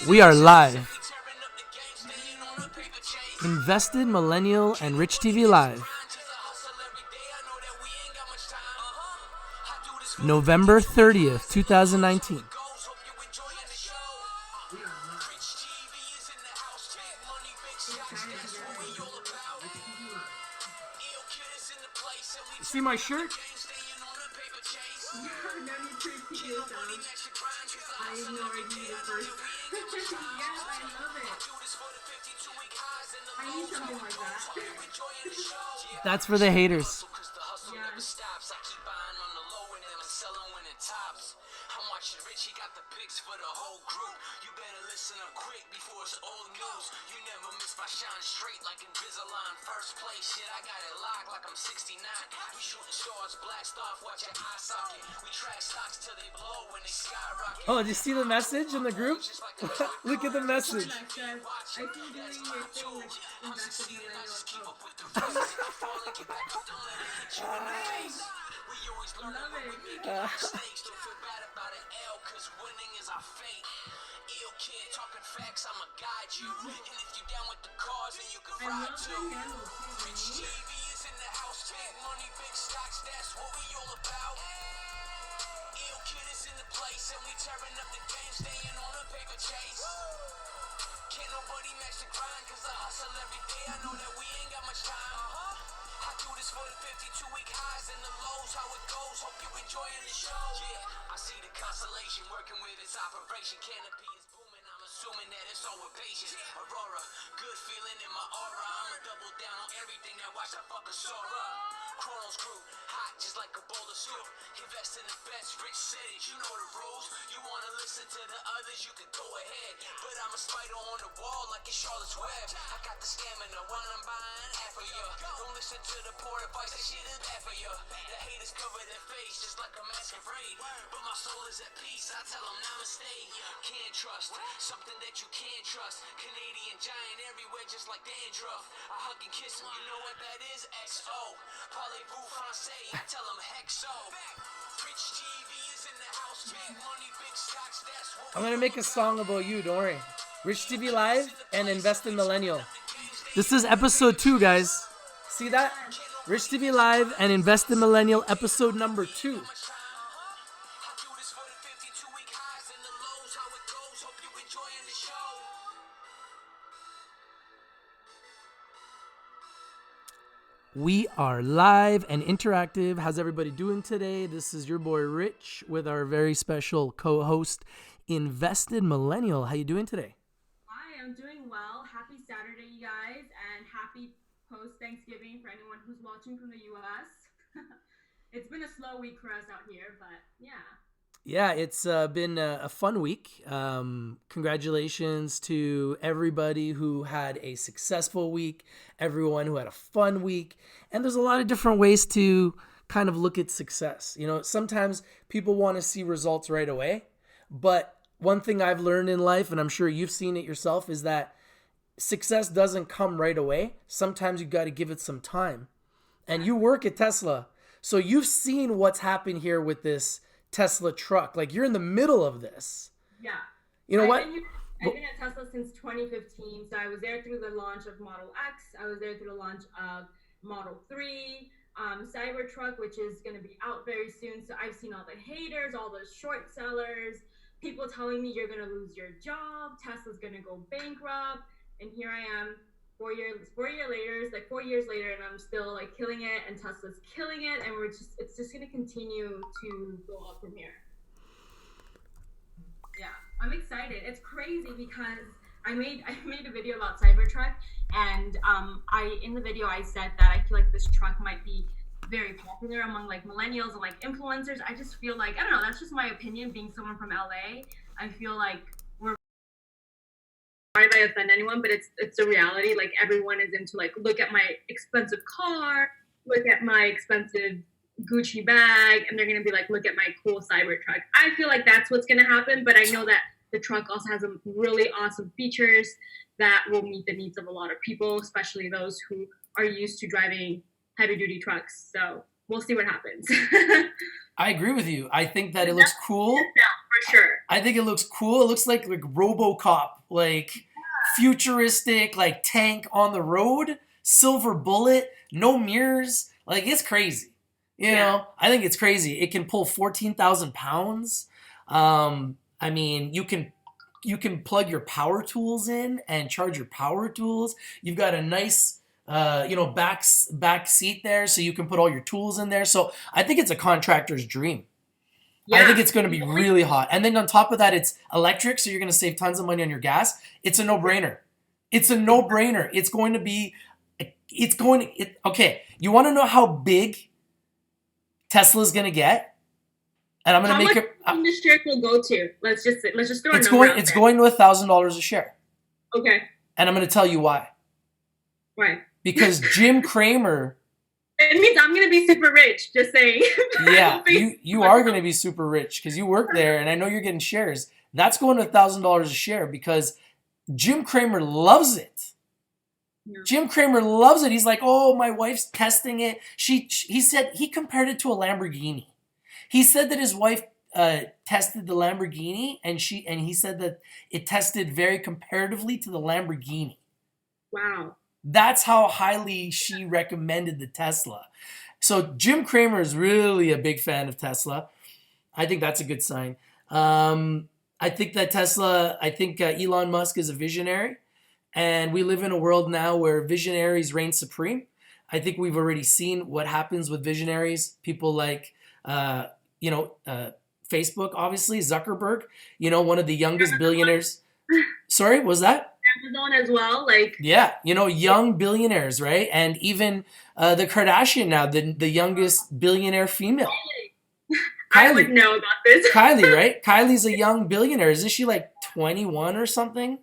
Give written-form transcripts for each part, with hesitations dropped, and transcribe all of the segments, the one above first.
We are live. Invested, Millennial, and Rich TV Live. November 30th, 2019. See my shirt? I ignored you the first. Yes, I love it. I need something like that. That's for the haters. Yes. I'm watching Rich, he got the pics for the whole group. You better listen up quick before it's old news. You never miss my shine straight like in Bilzerian. First place, shit, I got it locked like I'm 69. We shooting stars, blast off, watch your eye socket. We track stocks till they blow when they skyrocket. Oh, did you see the message in the group? Look at the message. I feel doing your thing like invested millennial. We always learn Love when we it. make mistakes. Don't feel bad about an L, cause winning is our fate. Ill kid, talking facts, I'ma guide you. And if you down with the cause, then you can I ride love too. the handle too. Rich TV is in the house, big money, big stocks, that's what we all about. Ill kid is in the place, and we tearing up the game, staying on a paper chase. Can't nobody match the grind, cause I hustle every day, I know that we ain't got much time. I do this for the 52-week highs and the lows, how it goes, hope you enjoying the show. Yeah, I see the constellation working with its operation, canopy is booming, I'm assuming that it's all with patience. Aurora, good feeling in my aura, I'ma double down on everything that watch I fucking Sora. Chronos grew, hot just like a bowl of soup, invest in the best, Rich said it, you know the rules. You wanna listen to the others, you can go ahead, but I'm a spider on the wall like it's Charlotte's Web. I got the stamina when I'm buying half of you. Don't listen to the poor advice, that shit is bad for you. The haters cover their face just like a masquerade, but my soul is at peace, I tell them namaste. Can't trust, something that you can't trust. Canadian giant everywhere just like dandruff. I hug and kiss him, you know what that is? XO, parlez-vous français, I tell them hexo. Rich TV is in the house, big money, big stocks, that's what I'm gonna make a song about you, don't worry. Rich TV Live and Invested Millennial. This is episode 2, guys. See that? Rich TV Live and Invested Millennial, episode number 2. We are live and interactive. How's everybody doing today? This is your boy Rich with our very special co-host, Invested Millennial. How you doing today? Hi, I'm doing well. Happy Saturday, you guys, and happy post-Thanksgiving for anyone who's watching from the U.S. It's been a slow week for us out here, but yeah. Yeah, it's been a fun week. Congratulations to everybody who had a successful week, everyone who had a fun week. And there's a lot of different ways to kind of look at success. You know, sometimes people want to see results right away. But one thing I've learned in life, and I'm sure you've seen it yourself, is that success doesn't come right away. Sometimes you got to give it some time. And you work at Tesla, so you've seen what's happened here with this Tesla truck. Like, you're in the middle of this. Yeah. You know what? I've been at Tesla since 2015. So I was there through the launch of Model X. I was there through the launch of Model 3, Cybertruck, which is going to be out very soon. So I've seen all the haters, all the short sellers, people telling me you're going to lose your job, Tesla's going to go bankrupt. And here I am 4 years later, and I'm still like killing it, and Tesla's killing it, and it's just gonna continue to go up from here. Yeah, I'm excited. It's crazy because I made a video about Cybertruck, and in the video I said that I feel like this truck might be very popular among like millennials and like influencers. I just feel like, I don't know, that's just my opinion being someone from LA. I feel like sorry if I offend anyone, but it's a reality. Like, everyone is into like, look at my expensive car, look at my expensive Gucci bag, and they're gonna be like, look at my cool Cybertruck. I feel like that's what's gonna happen, but I know that the truck also has some really awesome features that will meet the needs of a lot of people, especially those who are used to driving heavy duty trucks. So we'll see what happens. I agree with you. I think that it looks cool. For sure. I think it looks cool. It looks like RoboCop, like futuristic, like tank on the road, silver bullet, no mirrors. Like it's crazy. You know, I think it's crazy. It can pull 14,000 pounds. I mean, you can plug your power tools in and charge your power tools. You've got a nice back seat there, so you can put all your tools in there. So I think it's a contractor's dream. Yeah. I think it's going to be really hot. And then on top of that, it's electric, so you're going to save tons of money on your gas. It's a no-brainer. It's a no-brainer. It's going to be, okay, you want to know how big Tesla's going to get? And I'm going to make it. How much this share will go to? Let's just throw a number out there. It's going to $1,000 a share. Okay. And I'm going to tell you why. Why? Because Jim Cramer. It means I'm going to be super rich, just saying. Yeah, you are going to be super rich because you work there, and I know you're getting shares. That's going to $1,000 a share because Jim Cramer loves it. Yeah. Jim Cramer loves it. He's like, oh, my wife's testing it. He said he compared it to a Lamborghini. He said that his wife tested the Lamborghini, and he said that it tested very comparatively to the Lamborghini. Wow. That's how highly she recommended the Tesla. So Jim Cramer is really a big fan of Tesla. I think that's a good sign. I think that Elon Musk is a visionary. And we live in a world now where visionaries reign supreme. I think we've already seen what happens with visionaries. People like, Facebook, obviously, Zuckerberg, one of the youngest billionaires. Sorry, was that? Amazon as well, like young billionaires, right? And even the Kardashian now, the youngest billionaire female. I would know about this. Kylie, right? Kylie's a young billionaire. Isn't she like 21 or something?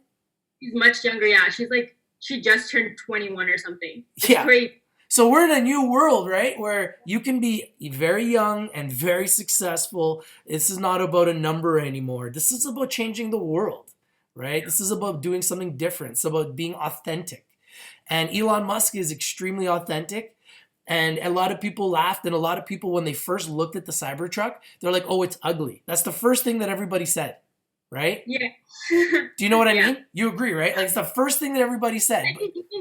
She's much younger, yeah. She just turned 21 or something. It's great. So we're in a new world, right? Where you can be very young and very successful. This is not about a number anymore. This is about changing the world. Right? This is about doing something different. It's about being authentic. And Elon Musk is extremely authentic. And a lot of people laughed. And a lot of people, when they first looked at the Cybertruck, they're like, oh, it's ugly. That's the first thing that everybody said. Right? Yeah. Do you know what I mean? You agree, right? Like, it's the first thing that everybody said.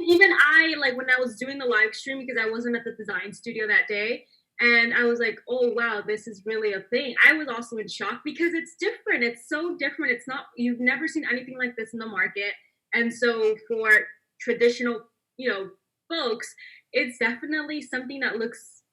Even I, like, when I was doing the live stream, because I wasn't at the design studio that day, and I was like, oh, wow, this is really a thing. I was also in shock because it's different. It's so different. It's not, you've never seen anything like this in the market. And so for traditional, folks, it's definitely something that looks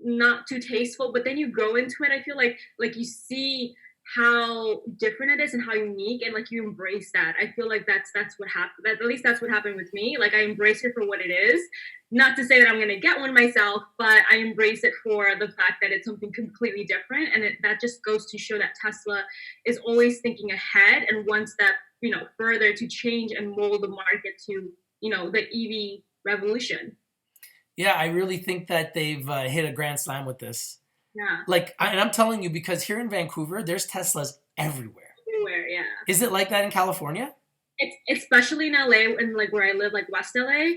not too tasteful. But then you go into it, I feel like you see how different it is and how unique, and like you embrace that. I feel like that's what happened. At least that's what happened with me. Like I embrace it for what it is. Not to say that I'm going to get one myself, but I embrace it for the fact that it's something completely different. And that just goes to show that Tesla is always thinking ahead and one step, further to change and mold the market to, the EV revolution. Yeah, I really think that they've hit a grand slam with this. Yeah. And I'm telling you, because here in Vancouver, there's Teslas everywhere. Everywhere, yeah. Is it like that in California? It's especially in LA and like where I live, like West LA.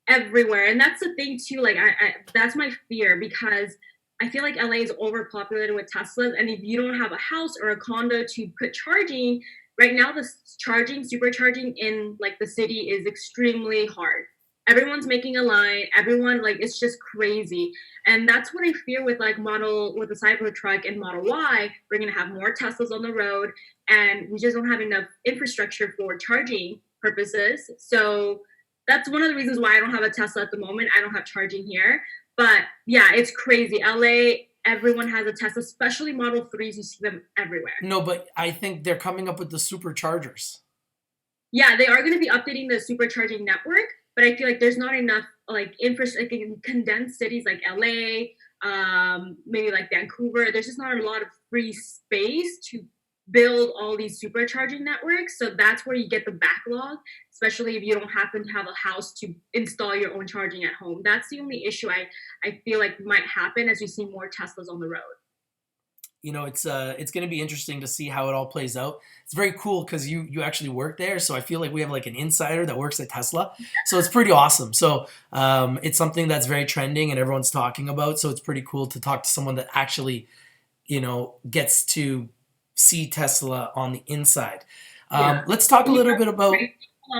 Everywhere. And that's the thing too, like I that's my fear, because I feel like LA is overpopulated with Teslas, and if you don't have a house or a condo to put charging, right now the supercharging in like the city is extremely hard. Everyone's making a line, everyone, like, it's just crazy. And that's what I fear with the Cybertruck and Model Y. We're gonna have more Teslas on the road, and we just don't have enough infrastructure for charging purposes. So that's one of the reasons why I don't have a Tesla at the moment. I don't have charging here. But yeah, it's crazy. LA, everyone has a Tesla, especially Model 3s. You see them everywhere. No, but I think they're coming up with the superchargers. Yeah, they are going to be updating the supercharging network, but I feel like there's not enough like infrastructure in condensed cities like LA, maybe like Vancouver. There's just not a lot of free space to build all these supercharging networks. So that's where you get the backlog, especially if you don't happen to have a house to install your own charging at home. That's the only issue I feel like might happen as we see more Teslas on the road. it's going to be interesting to see how it all plays out. It's very cool because you actually work there, so I feel like we have like an insider that works at Tesla, so it's pretty awesome. So it's something that's very trending and everyone's talking about. So it's pretty cool to talk to someone that actually gets to see Tesla on the inside. Let's talk a little bit about.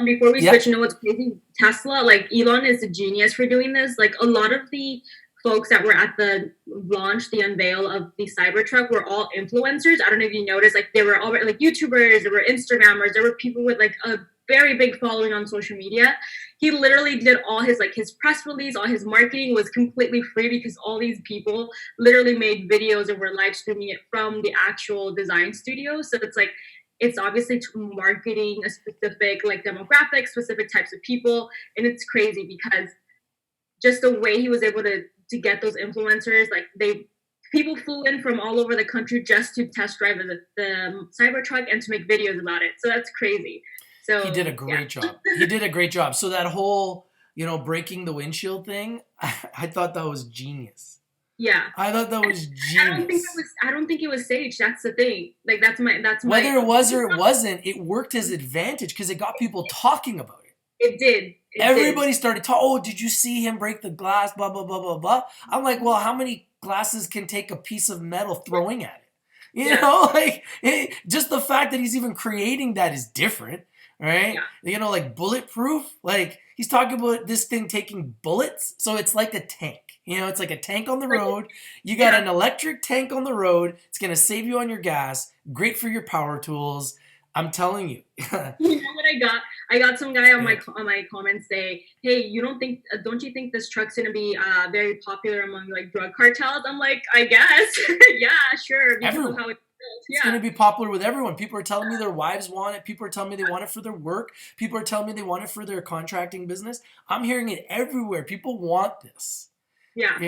Before we Yeah. switch, what's crazy? Tesla, like Elon is a genius for doing this. Like a lot of the folks that were at the launch, the unveil of the Cybertruck were all influencers. I don't know if you noticed, like they were all like YouTubers, there were Instagrammers, there were people with like a very big following on social media. He literally did all his press release, all his marketing was completely free because all these people literally made videos and were live streaming it from the actual design studio. So it's obviously marketing a specific like demographic, specific types of people, and it's crazy because just the way he was able to get those influencers, like people flew in from all over the country just to test drive the Cybertruck and to make videos about it. So that's crazy. So He did a great job. He did a great job. So that whole, breaking the windshield thing, I thought that was genius. Yeah. I thought that was genius. I don't think it was staged. That's the thing. Like that's my whether it was or it wasn't, it worked his advantage because it got people talking about it. It did. Everybody started talking. Oh, did you see him break the glass? Blah blah blah blah blah. I'm like, well, how many glasses can take a piece of metal throwing at it? Just the fact that he's even creating that is different, right? Yeah. Like bulletproof. Like he's talking about this thing taking bullets, so it's like a tank. It's like a tank on the road. You got an electric tank on the road. It's gonna save you on your gas. Great for your power tools. I'm telling you. You know what I got? I got some guy on my comments say, "Hey, don't you think this truck's gonna be very popular among like drug cartels?" I'm like, I guess, yeah, sure. Everyone. How it's gonna be popular with everyone. People are telling me their wives want it. People are telling me they want it for their work. People are telling me they want it for their contracting business. I'm hearing it everywhere. People want this. Yeah.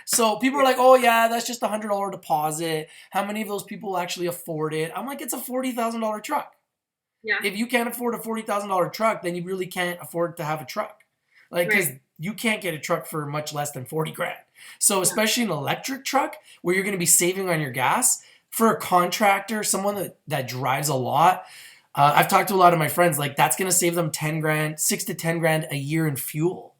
So people are like, oh yeah, that's just $100 deposit. How many of those people actually afford it? I'm like, it's a $40,000 truck. Yeah. If you can't afford a $40,000 truck, then you really can't afford to have a truck. Like, because you can't get a truck for much less than 40 grand. So especially an electric truck where you're going to be saving on your gas for a contractor, someone that drives a lot. I've talked to a lot of my friends, like that's going to save them 10 grand, 6 to 10 grand a year in fuel.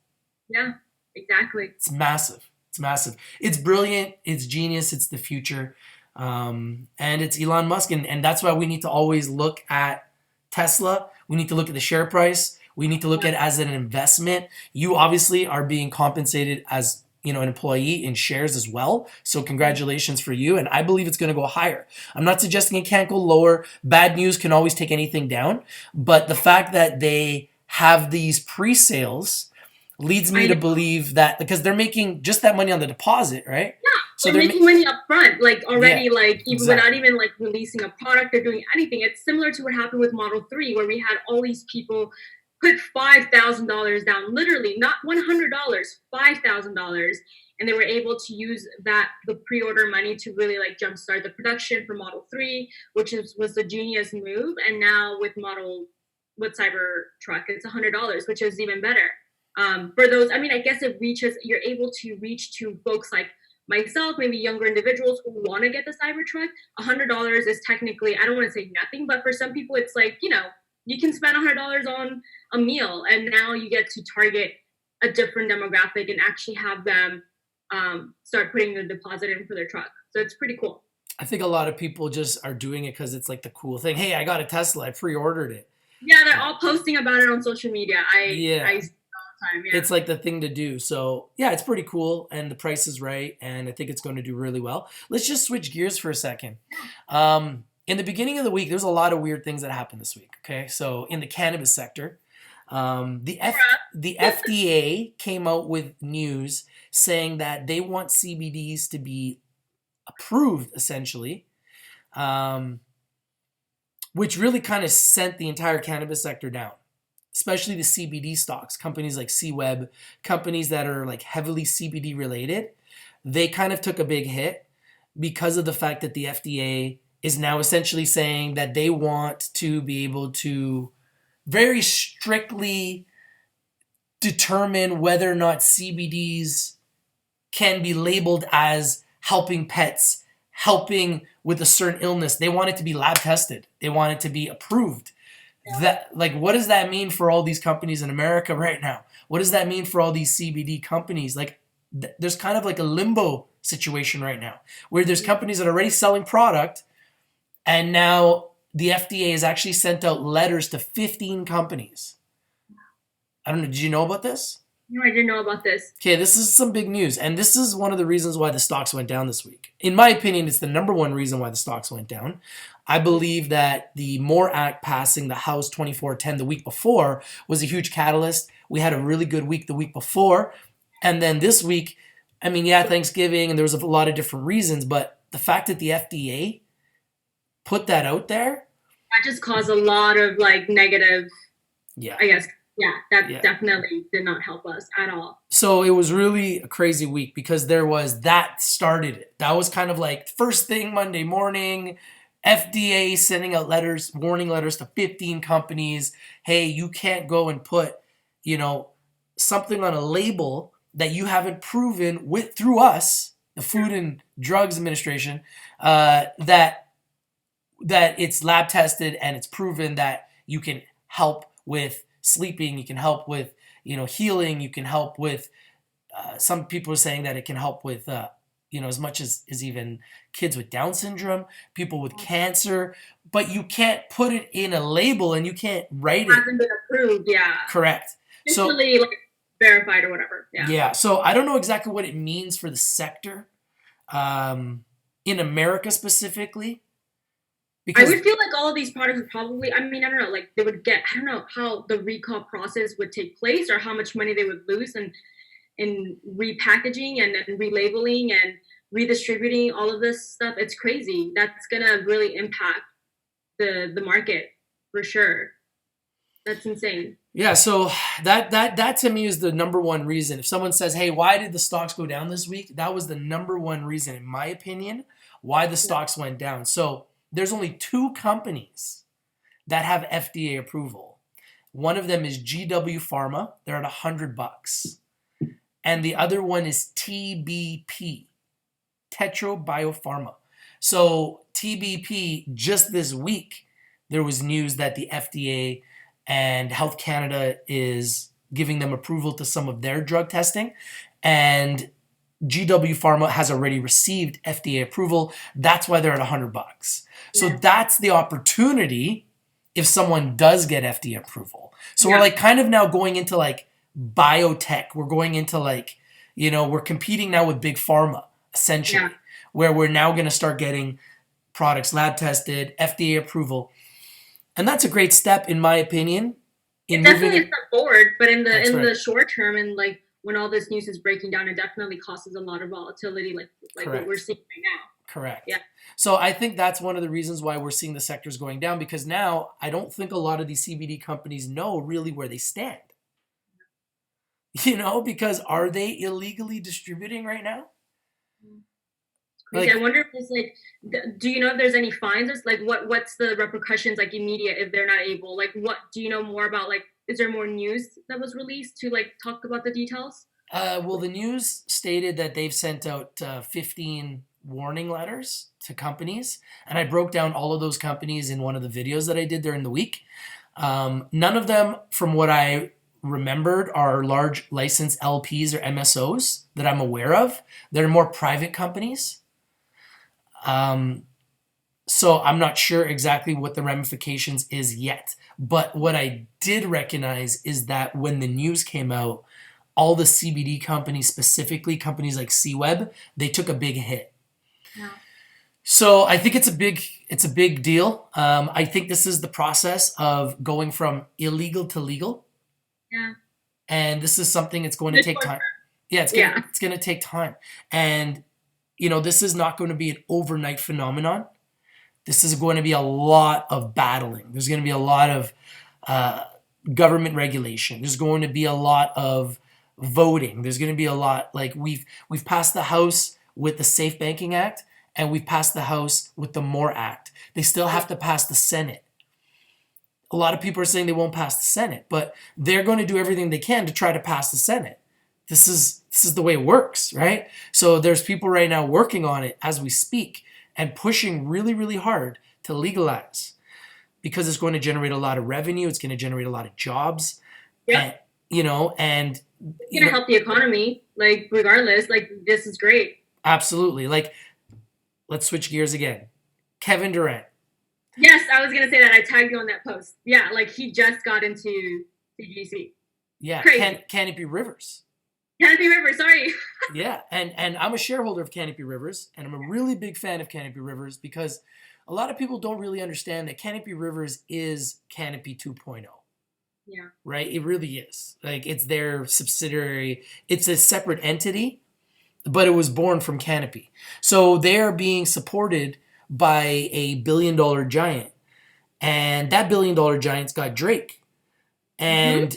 Yeah. Exactly. It's massive. It's massive. It's brilliant. It's genius. It's the future. And it's Elon Musk. And that's why we need to always look at Tesla. We need to look at the share price. We need to look at it as an investment. You obviously are being compensated as an employee in shares as well. So congratulations for you. And I believe it's going to go higher. I'm not suggesting it can't go lower. Bad news can always take anything down. But the fact that they have these pre-sales leads me to believe that because they're making just that money on the deposit, right? Yeah, so they're making money up front, like already, without even like releasing a product or doing anything. It's similar to what happened with Model 3, where we had all these people put $5,000 down, literally, not $100, $5,000, and they were able to use the pre-order money to really like jumpstart the production for Model 3, which was the genius move. And now with Cybertruck, it's $100, which is even better. For those, I guess you're able to reach to folks like myself, maybe younger individuals who want to get the Cybertruck. $100 is technically, I don't want to say nothing, but for some people, it's like, you can spend $100 on a meal, and now you get to target a different demographic and actually have them start putting the deposit in for their truck. So it's pretty cool. I think a lot of people just are doing it because it's like the cool thing. Hey, I got a Tesla. I pre-ordered it. Yeah, they're all posting about it on social media. Time, yeah. It's like the thing to do. So yeah, it's pretty cool, and the price is right, and I think it's going to do really well. Let's just switch gears for a second. In the beginning of the week, there's a lot of weird things that happened this week. Okay, so in the cannabis sector, the FDA came out with news saying that they want CBDs to be approved, essentially, which really kind of sent the entire cannabis sector down. Especially the CBD stocks, companies like C-Web, companies that are like heavily CBD related, they kind of took a big hit because of the fact that the FDA is now essentially saying that they want to be able to very strictly determine whether or not CBDs can be labeled as helping pets helping with a certain illness, they want it to be lab tested. They want it to be approved. That, like, what does that mean for all these companies in America right now? What does that mean for all these CBD companies? Like, there's kind of like a limbo situation right now where there's companies that are already selling product, and now the FDA has actually sent out letters to 15 companies. I don't know. Did you know about this? No, I didn't know about this. Okay, this is some big news, and this is one of the reasons why the stocks went down this week. In my opinion, it's the number one reason why the stocks went down. I believe that the MORE Act passing the House 2410 the week before was a huge catalyst. We had a really good week the week before, and then this week, I mean, yeah, Thanksgiving, and there was a lot of different reasons, but the fact that the FDA put that out there, That just caused a lot of like negative, yeah. I guess. Yeah, that definitely did not help us at all. So it was really a crazy week because that started it. That was kind of like first thing Monday morning, FDA sending out letters, warning letters to 15 companies. Hey, you can't go and put, something on a label that you haven't proven through us, the Food and Drugs Administration, that it's lab tested and it's proven that you can help with sleeping, you can help with, healing, you can help with, some people are saying that it can help with, as much as even kids with Down syndrome, people with cancer, but you can't put it in a label and you can't write it. It hasn't been approved, yeah. Correct. Officially, verified or whatever, yeah. Yeah, so I don't know exactly what it means for the sector, in America specifically. Because I would feel like all of these products would probably, I don't know, like they would get, I don't know how the recall process would take place or how much money they would lose in repackaging and relabeling and redistributing all of this stuff. It's crazy. That's going to really impact the market for sure. That's insane. Yeah, so that to me is the number one reason. If someone says, hey, why did the stocks go down this week? That was the number one reason, in my opinion, why the stocks went down. So there's only 2 companies that have FDA approval. One of them is GW Pharma. They're at $100. And the other one is TBP, Tetro Biopharma. So TBP, just this week, there was news that the FDA and Health Canada is giving them approval to some of their drug testing. And GW Pharma has already received FDA approval. That's why they're at $100. So that's the opportunity if someone does get FDA approval. So we're like kind of now going into like biotech. We're going into like, we're competing now with big pharma, essentially, where we're now going to start getting products lab tested, FDA approval. And that's a great step, in my opinion. It's definitely a step forward, but in the short term and like when all this news is breaking down, it definitely causes a lot of volatility like what we're seeing right now. Correct. Yeah. So I think that's one of the reasons why we're seeing the sectors going down, because now I don't think a lot of these CBD companies know really where they stand. Because are they illegally distributing right now? Like, I wonder if it's like, do you know if there's any fines? It's like, what's the repercussions like immediate if they're not able? Like, what do you know more about? Like, is there more news that was released to like talk about the details? Well, the news stated that they've sent out 15 warning letters to companies, and I broke down all of those companies in one of the videos that I did during the week. None of them, from what I remembered, are large licensed LPs or MSOs that I'm aware of. They're more private companies. So I'm not sure exactly what the ramifications is yet. But what I did recognize is that when the news came out, all the CBD companies, specifically companies like C-Web, they took a big hit. Yeah. So I think it's a big deal. I think this is the process of going from illegal to legal. Yeah. And this is something that's going to take time. Yeah, it's going to take time. And this is not going to be an overnight phenomenon. This is going to be a lot of battling. There's going to be a lot of government regulation. There's going to be a lot of voting. There's going to be a lot, like we've passed the House with the Safe Banking Act, and we've passed the House with the MORE Act. They still have to pass the Senate. A lot of people are saying they won't pass the Senate, but they're going to do everything they can to try to pass the Senate. This is the way it works, right? So there's people right now working on it as we speak, and pushing really, really hard to legalize because it's going to generate a lot of revenue. It's going to generate a lot of jobs. Yep. And it's going to help the economy, like, regardless. Like, this is great. Absolutely. Like, let's switch gears again. Kevin Durant. Yes, I was going to say that. I tagged you on that post. Yeah, like, he just got into CGC. Yeah, Canopy Rivers. Canopy Rivers, sorry. Yeah, and I'm a shareholder of Canopy Rivers, and I'm a really big fan of Canopy Rivers because a lot of people don't really understand that Canopy Rivers is Canopy 2.0. Yeah. Right? It really is. Like, it's their subsidiary. It's a separate entity, but it was born from Canopy. So they're being supported by a billion-dollar giant, and that billion-dollar giant's got Drake and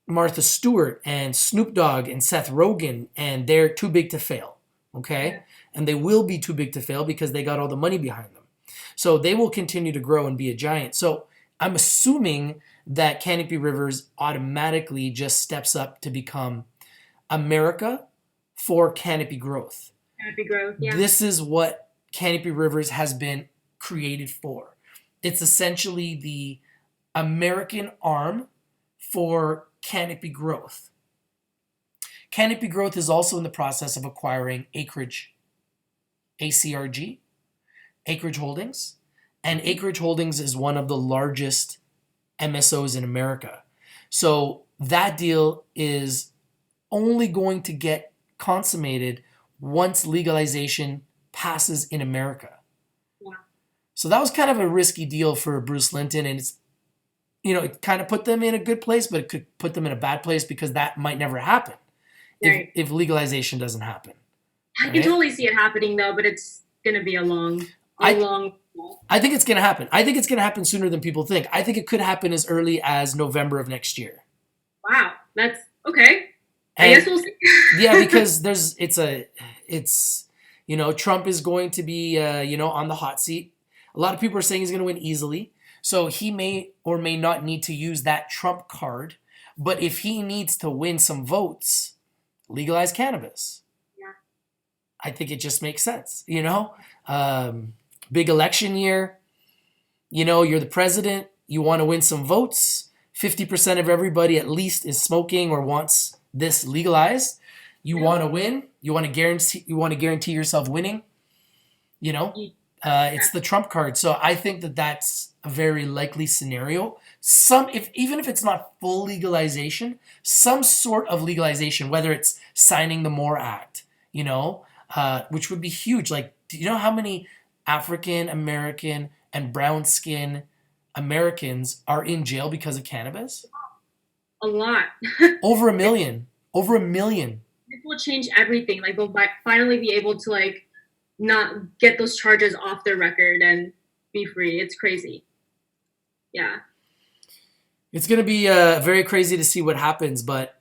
Martha Stewart and Snoop Dogg and Seth Rogen, and they're too big to fail, okay? Yeah. And they will be too big to fail because they got all the money behind them. So they will continue to grow and be a giant. So I'm assuming that Canopy Rivers automatically just steps up to become America for Canopy Growth. Canopy Growth, yeah. This is what Canopy Rivers has been created for. It's essentially the American arm for Canopy Growth. Canopy Growth is also in the process of acquiring Acreage, ACRG, Acreage Holdings, and Acreage Holdings is one of the largest MSOs in America. So that deal is only going to get consummated once legalization passes in America. Yeah. So that was kind of a risky deal for Bruce Linton, and it's, it kind of put them in a good place, but it could put them in a bad place because that might never happen if legalization doesn't happen. I can totally see it happening, though, but it's going to be a long. I think it's going to happen. I think it's going to happen sooner than people think. I think it could happen as early as November of next year. Wow, that's okay. I guess we'll see. Yeah, because Trump is going to be, on the hot seat. A lot of people are saying he's going to win easily. So he may or may not need to use that Trump card. But if he needs to win some votes, legalize cannabis. Yeah. I think it just makes sense, big election year. You're the president. You want to win some votes. 50% of everybody at least is smoking or wants this legalized. You want to win. You want to guarantee yourself winning. It's the Trump card. So I think that that's a very likely scenario. Even if it's not full legalization, some sort of legalization, whether it's signing the MORE Act, which would be huge. Like, do you know how many African American and brown skin Americans are in jail because of cannabis? A lot. Over a million. This will change everything. Like, they'll finally be able to, not get those charges off their record and be free. It's crazy. Yeah. It's going to be very crazy to see what happens, but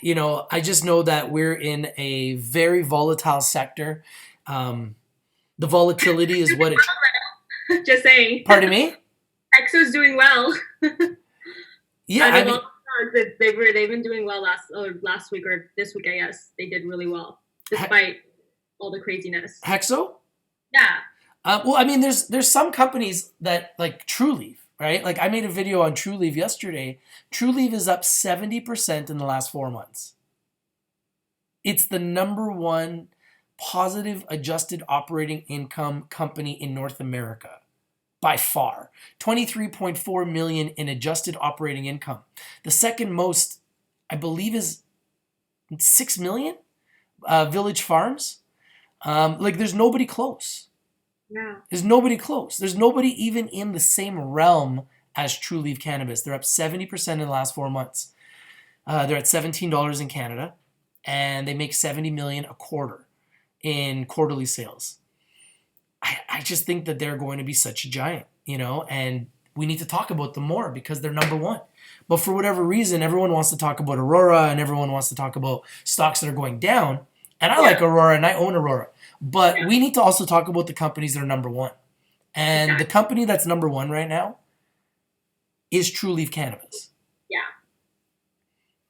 I just know that we're in a very volatile sector. The volatility is what it... Just saying. Pardon me? Exo's doing well. Yeah, they've been doing well last week or this week, I guess. They did really well, despite all the craziness. Hexo? Yeah. There's some companies that, like TrueLeaf, right? Like, I made a video on TrueLeaf yesterday. TrueLeaf is up 70% in the last 4 months. It's the number one positive adjusted operating income company in North America by far. 23.4 million in adjusted operating income. The second most, I believe, is 6 million. Village Farms. There's nobody close. Yeah. There's nobody close. There's nobody even in the same realm as TrueLeaf Cannabis. They're up 70% in the last 4 months. They're at $17 in Canada, and they make $70 million a quarter in quarterly sales. I just think that they're going to be such a giant, and we need to talk about them more because they're number one. But for whatever reason, everyone wants to talk about Aurora and everyone wants to talk about stocks that are going down. And I like Aurora and I own Aurora. But we need to also talk about the companies that are number one. And the company that's number one right now is TrueLeaf Cannabis. Yeah.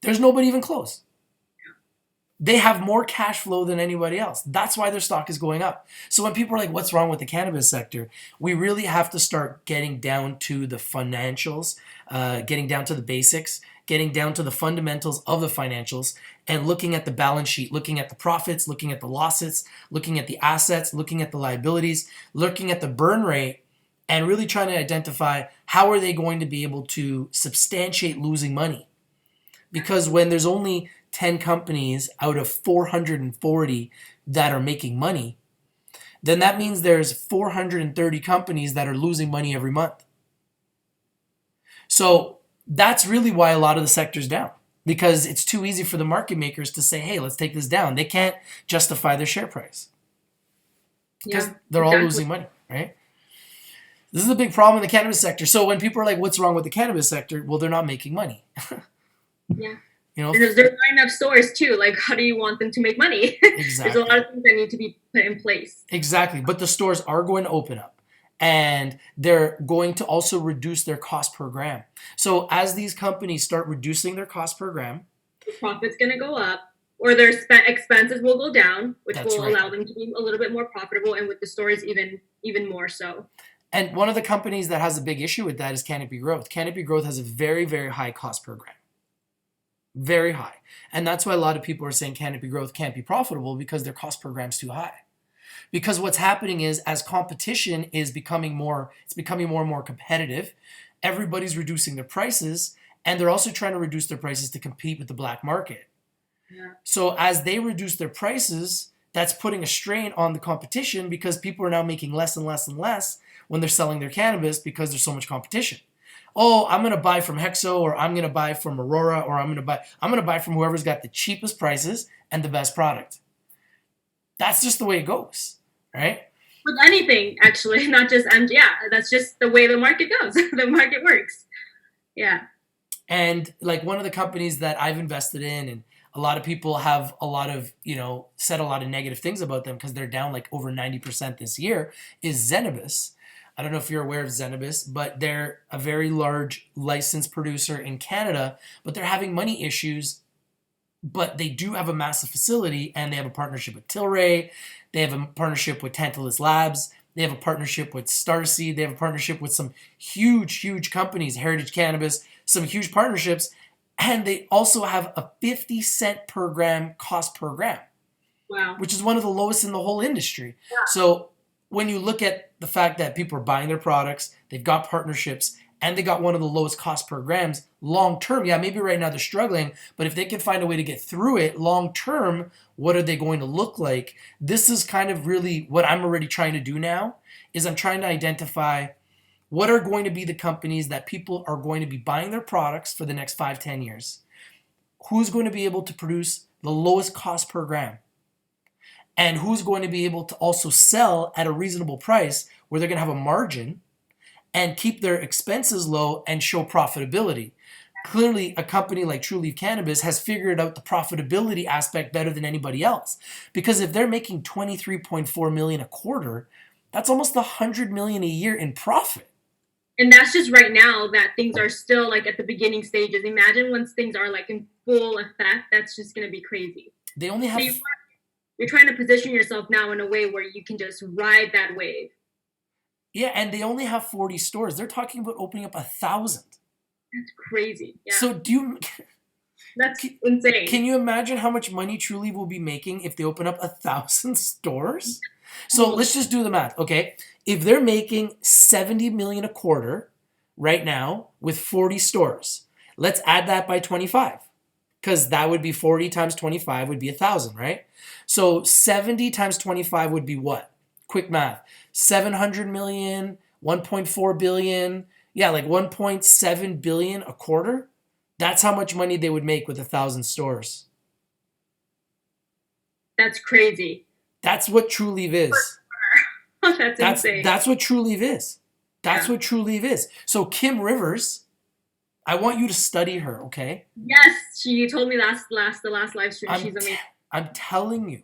There's nobody even close. They have more cash flow than anybody else. That's why their stock is going up. So when people are like, what's wrong with the cannabis sector? We really have to start getting down to the financials, getting down to the basics, getting down to the fundamentals of the financials, and looking at the balance sheet, looking at the profits, looking at the losses, looking at the assets, looking at the liabilities, looking at the burn rate, and really trying to identify how are they going to be able to substantiate losing money. Because when there's only 10 companies out of 440 that are making money, then that means there's 430 companies that are losing money every month. So that's really why a lot of the sector's down, because it's too easy for the market makers to say, hey, let's take this down. They can't justify their share price because they're all losing money, right? This is a big problem in the cannabis sector. So when people are like, what's wrong with the cannabis sector? Well, they're not making money. Yeah. You know, because there's not enough stores too. Like, how do you want them to make money? Exactly. There's a lot of things that need to be put in place. Exactly. But the stores are going to open up, and they're going to also reduce their cost per gram. So as these companies start reducing their cost per gram, the profit's going to go up, or their expenses will go down, which will allow them to be a little bit more profitable, and with the stores even more so. And one of the companies that has a big issue with that is Canopy Growth. Canopy Growth has a very, very high cost per gram. Very high. And that's why a lot of people are saying Canopy Growth can't be profitable, because their cost per gram is too high. Because what's happening is, as competition is becoming more and more competitive, everybody's reducing their prices, and they're also trying to reduce their prices to compete with the black market. Yeah. So as they reduce their prices, that's putting a strain on the competition, because people are now making less and less and less when they're selling their cannabis, because there's so much competition. Oh, I'm going to buy from Hexo, or I'm going to buy from Aurora, or I'm going to buy from whoever's got the cheapest prices and the best product. That's just the way it goes, right? With anything, actually, not just that's just the way the market goes. The market works. Yeah. And like one of the companies that I've invested in, and a lot of people have a lot of, said a lot of negative things about them because they're down like over 90% this year, is Zen Abyss. I don't know if you're aware of Zen Abyss, but they're a very large licensed producer in Canada, but they're having money issues. But they do have a massive facility, and they have a partnership with Tilray. They have a partnership with Tantalus Labs. They have a partnership with Starseed. They have a partnership with some huge, huge companies, Heritage Cannabis, some huge partnerships. And they also have a 50 cent per gram cost per gram. Wow. Which is one of the lowest in the whole industry. Yeah. So when you look at the fact that people are buying their products, they've got partnerships, and they got one of the lowest cost per grams long term. Yeah, maybe right now they're struggling, but if they can find a way to get through it long term, what are they going to look like? This is kind of really what I'm already trying to do now, is I'm trying to identify what are going to be the companies that people are going to be buying their products for the next 5-10 years. Who's going to be able to produce the lowest cost per gram? And who's going to be able to also sell at a reasonable price where they're going to have a margin and keep their expenses low and show profitability. Clearly, a company like Trulieve Cannabis has figured out the profitability aspect better than anybody else. Because if they're making $23.4 million a quarter, that's almost $100 million a year in profit. And that's just right now that things are still like at the beginning stages. Imagine once things are like in full effect, that's just going to be crazy. They only have... So you're trying to position yourself now in a way where you can just ride that wave. Yeah, and they only have 40 stores. They're talking about opening up 1,000. That's crazy. Yeah. So that's insane. Can you imagine how much money Trulieve will be making if they open up 1,000 stores? So let's just do the math, okay? If they're making $70 million a quarter right now with 40 stores, let's add that by 25, because that would be 40 times 25 would be 1,000, right? So 70 times 25 would be what? Quick math. 700 million, 1.4 billion, yeah, like 1.7 billion a quarter. That's how much money they would make with 1,000 stores. That's crazy. That's what Trulieve is. That's insane. That's what Trulieve is. That's what Trulieve is. So Kim Rivers, I want you to study her, okay? Yes, she told me the last live stream. She's amazing. I'm telling you.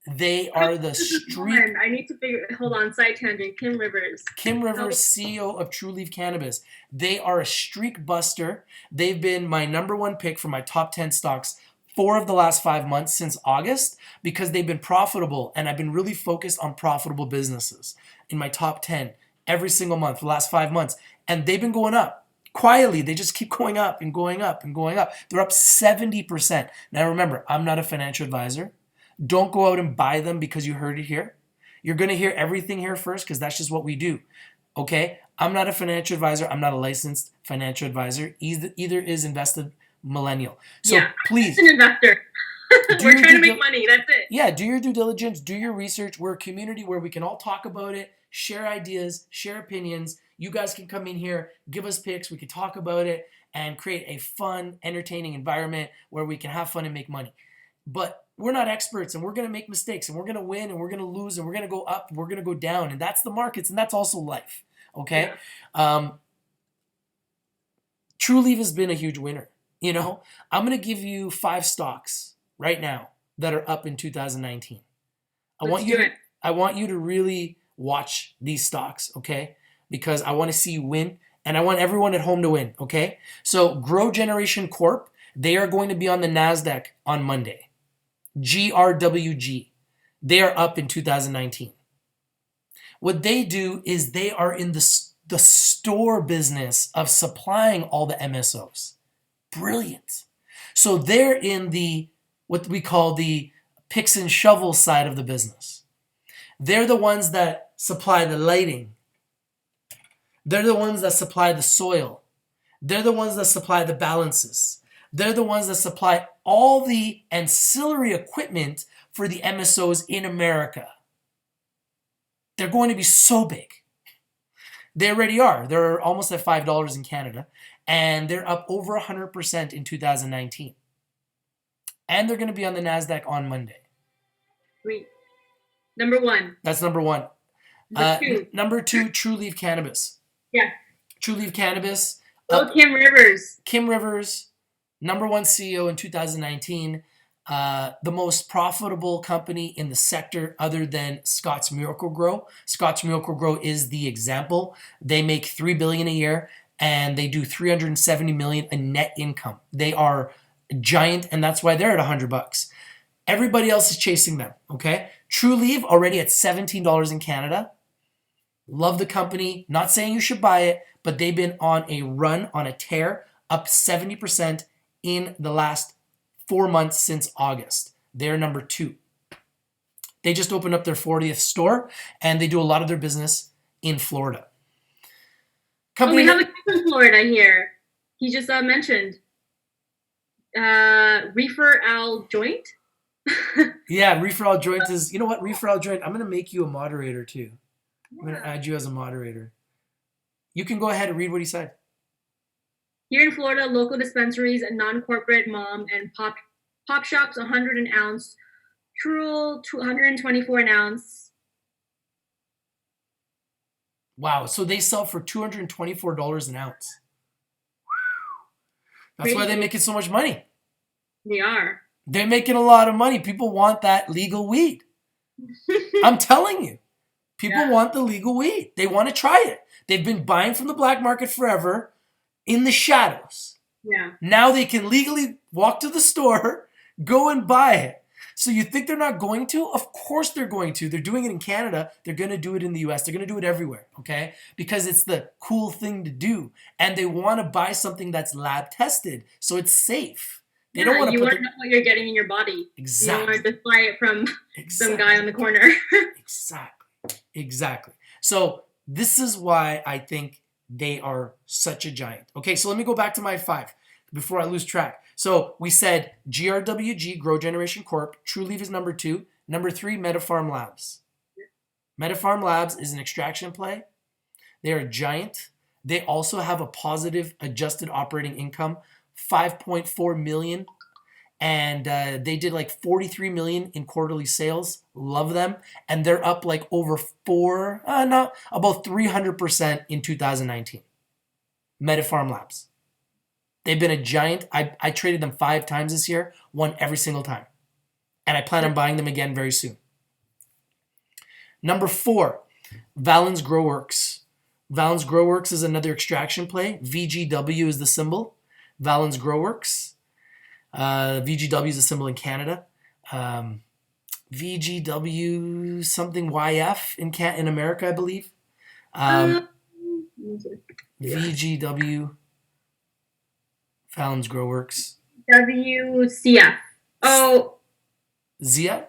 They are the street... I need to hold on, side tangent. Kim Rivers. Kim Rivers, CEO of Trulieve Cannabis. They are a streak buster. They've been my number one pick for my top 10 stocks 4 of the last 5 months since August because they've been profitable, and I've been really focused on profitable businesses in my top 10 every single month for the last 5 months. And they've been going up. Quietly, they just keep going up and going up and going up. They're up 70%. Now remember, I'm not a financial advisor. Don't go out and buy them because you heard it here. You're going to hear everything here first because that's just what we do. Okay? I'm not a financial advisor. I'm not a licensed financial advisor. Either is Invested Millennial. So please. I'm an investor. We're trying to make money. That's it. Yeah, do your due diligence, do your research. We're a community where we can all talk about it, share ideas, share opinions. You guys can come in here, give us picks. We can talk about it and create a fun, entertaining environment where we can have fun and make money. But we're not experts, and we're going to make mistakes, and we're going to win, and we're going to lose, and we're going to go up, and we're going to go down. And that's the markets, and that's also life. Okay? Yeah. TrueLeave has been a huge winner. You know, I'm going to give you 5 stocks right now that are up in 2019. I want you to really watch these stocks, okay? Because I want to see you win, and I want everyone at home to win, okay? So Grow Generation Corp, they are going to be on the NASDAQ on Monday. GRWG. They are up in 2019. What they do is they are in the store business of supplying all the MSOs. Brilliant. So they're in the what we call the picks and shovels side of the business. They're the ones that supply the lighting. They're the ones that supply the soil. They're the ones that supply the balances. They're the ones that supply all the ancillary equipment for the MSOs in America. They're going to be so big. They already are. They're almost at $5 in Canada, and they're up over 100% in 2019. And they're going to be on the NASDAQ on Monday. Sweet. Number 1. That's number 1. Number 2. Number 2, TrueLeave Cannabis. Yeah. TrueLeave Cannabis. Kim Rivers. Kim Rivers, number 1 CEO in 2019. The most profitable company in the sector other than Scott's Miracle-Gro. Scott's Miracle-Gro is the example. They make $3 billion a year, and they do $370 million in net income. They are giant, and that's why they're at $100. Everybody else is chasing them, okay? TrueLeave already at $17 in Canada. Love the company. Not saying you should buy it, but they've been on a run, on a tear, up 70% in the last 4 months since August. They're number 2. They just opened up their 40th store, and they do a lot of their business in Florida. We have a kid in Florida here. He just mentioned Reefer Al Joint. Yeah, Reefer Al Joint is, you know what, Reefer Al Joint, I'm going to make you a moderator too. I'm going to add you as a moderator. You can go ahead and read what he said. Here in Florida, local dispensaries and non-corporate mom and pop shops, 100 an ounce. Truel, 224 an ounce. Wow, so they sell for $224 an ounce. That's why they make it so much money. They are. They're making a lot of money. People want that legal weed. I'm telling you. People want the legal weed. They want to try it. They've been buying from the black market forever in the shadows. Yeah. Now they can legally walk to the store, go and buy it. So you think they're not going to? Of course they're going to. They're doing it in Canada. They're going to do it in the US. They're going to do it everywhere, okay? Because it's the cool thing to do. And they want to buy something that's lab tested, so it's safe. They don't want to know what you're getting in your body. Exactly. You don't want to just buy it from some guy on the corner. Exactly. So this is why I think they are such a giant. Okay, so let me go back to my 5 before I lose track. So we said GRWG, Grow Generation Corp. TrueLeave is number 2. Number 3, MediPharm Labs. MediPharm Labs is an extraction play. They are a giant. They also have a positive adjusted operating income, 5.4 million. And they did like 43 million in quarterly sales. Love them. And they're up like over about 300% in 2019. MediPharm Labs. They've been a giant. I traded them 5 times this year, won every single time. And I plan on buying them again very soon. Number 4, Valens Growworks. Valens Growworks is another extraction play. VGW is the symbol. Valens Growworks. VGW is a symbol in Canada. VGW something YF in America, I believe. VGW, Fallon's Grow Works. WCF. Oh. Zia?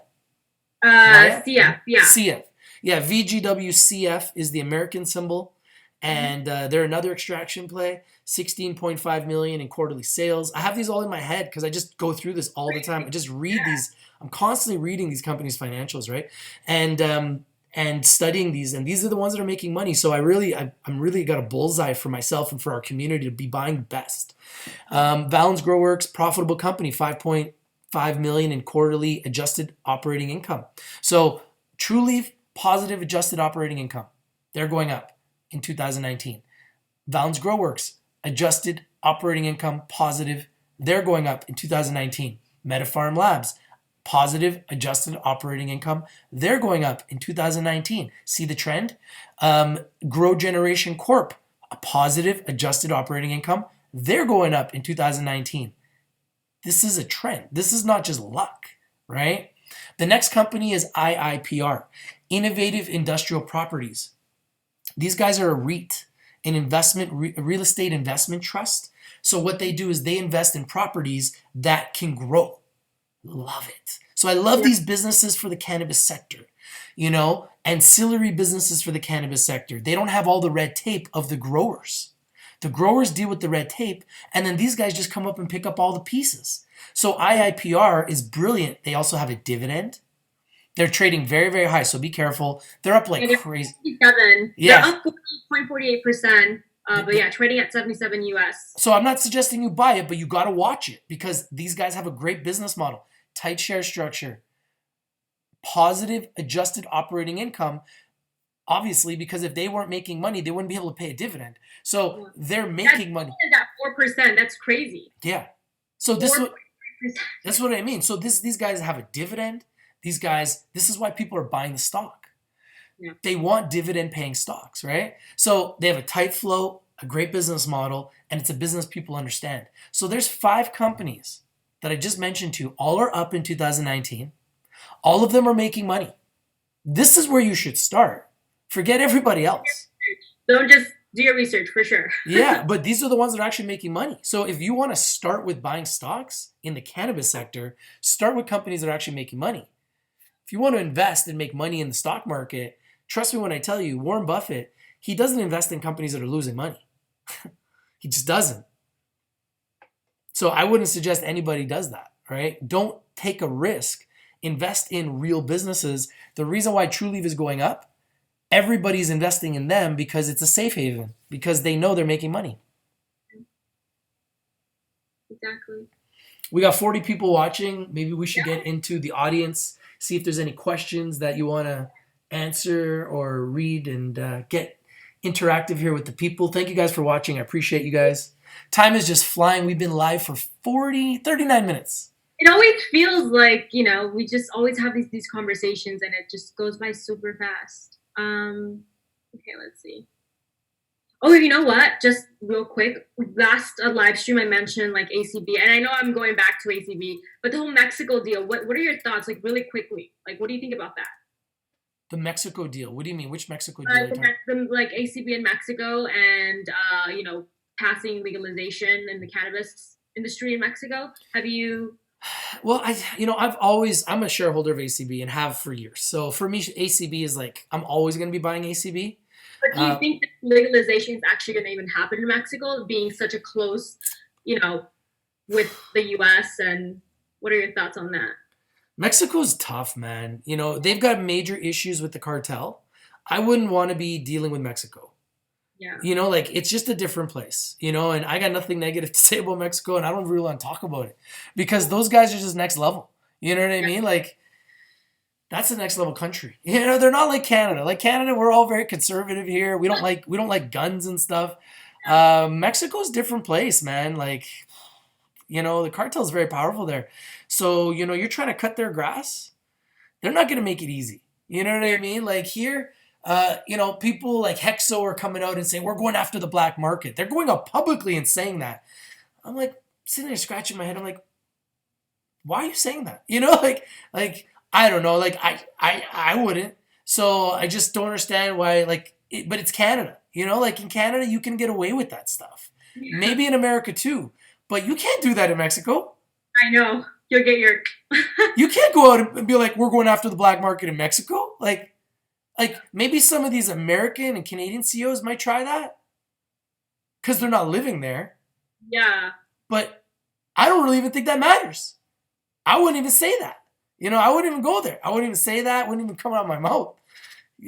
CF, yeah. CF. Yeah, VGWCF is the American symbol. And they're another extraction play, 16.5 million in quarterly sales. I have these all in my head because I just go through this all the time. I just read these. I'm constantly reading these companies' financials, right? And studying these, and these are the ones that are making money. So I'm really got a bullseye for myself and for our community to be buying the best. Fallon's Grow Works, profitable company, 5.5 million in quarterly adjusted operating income. So True Leaf, positive adjusted operating income. They're going up in 2019. Fallon's Grow Works, adjusted operating income positive. They're going up in 2019. MetaFarm Labs, positive adjusted operating income. They're going up in 2019. See the trend? Grow Generation Corp, a positive adjusted operating income. They're going up in 2019. This is a trend. This is not just luck, right? The next company is IIPR, Innovative Industrial Properties. These guys are a REIT, an real estate investment trust. So what they do is they invest in properties that can grow. Love it. So I love these businesses for the cannabis sector, ancillary businesses for the cannabis sector. They don't have all the red tape of the growers. The growers deal with the red tape, and then these guys just come up and pick up all the pieces. So IIPR is brilliant. They also have a dividend. They're trading very, very high, so be careful. They're up like crazy. 77. Yeah. They're up 0.48%, but yeah, trading at 77 US. So I'm not suggesting you buy it, but you got to watch it because these guys have a great business model. Tight share structure. Positive adjusted operating income. Obviously, because if they weren't making money, they wouldn't be able to pay a dividend. So they're making money. That's 4%. That's crazy. Yeah. So that's what I mean. So these guys have a dividend. These guys, this is why people are buying the stock. Yeah. They want dividend-paying stocks, right? So they have a tight flow, a great business model, and it's a business people understand. So there's 5 companies that I just mentioned to you. All are up in 2019. All of them are making money. This is where you should start. Forget everybody else. Don't just do your research, for sure. Yeah, but these are the ones that are actually making money. So if you want to start with buying stocks in the cannabis sector, start with companies that are actually making money. If you want to invest and make money in the stock market, trust me when I tell you, Warren Buffett, he doesn't invest in companies that are losing money. He just doesn't. So I wouldn't suggest anybody does that, right? Don't take a risk. Invest in real businesses. The reason why True Leaf is going up, everybody's investing in them because it's a safe haven, because they know they're making money. Exactly. We got 40 people watching. Maybe we should get into the audience, see if there's any questions that you want to answer or read, and get interactive here with the people. Thank you guys for watching. I appreciate you guys. Time is just flying. We've been live for 39 minutes. It always feels like, we just always have these conversations and it just goes by super fast. Okay, let's see. Oh, you know what? Just real quick, last live stream I mentioned like ACB, and I know I'm going back to ACB, but the whole Mexico deal, what are your thoughts, like really quickly? Like, what do you think about that? The Mexico deal? What do you mean? Which Mexico deal? Like ACB in Mexico and, passing legalization in the cannabis industry in Mexico. Have you... Well, I'm a shareholder of ACB and have for years. So for me, ACB is like, I'm always going to be buying ACB. But do you think that legalization is actually going to even happen in Mexico, being such a close, with the U.S.? And what are your thoughts on that? Mexico's tough, man. They've got major issues with the cartel. I wouldn't want to be dealing with Mexico. Yeah. It's just a different place, and I got nothing negative to say about Mexico, and I don't really want to talk about it because those guys are just next level. You know what I mean? Like, that's the next level country. They're not like Canada. Like Canada, we're all very conservative here. We don't like guns and stuff. Mexico's a different place, man. Like, the cartel is very powerful there. So, you're trying to cut their grass. They're not going to make it easy. You know what I mean? Like here, people like Hexo are coming out and saying, we're going after the black market. They're going out publicly and saying that. I'm like, sitting there scratching my head. I'm like, why are you saying that? Like I don't know. Like I wouldn't. So I just don't understand why. But it's Canada. Like in Canada, you can get away with that stuff. Yeah, Maybe in America too, but you can't do that in Mexico. I know. You'll get your. You can't go out and be like, we're going after the black market in Mexico. Like maybe some of these American and Canadian CEOs might try that because they're not living there. Yeah. But I don't really even think that matters. I wouldn't even say that. I wouldn't even go there. I wouldn't even say that. Wouldn't even come out of my mouth.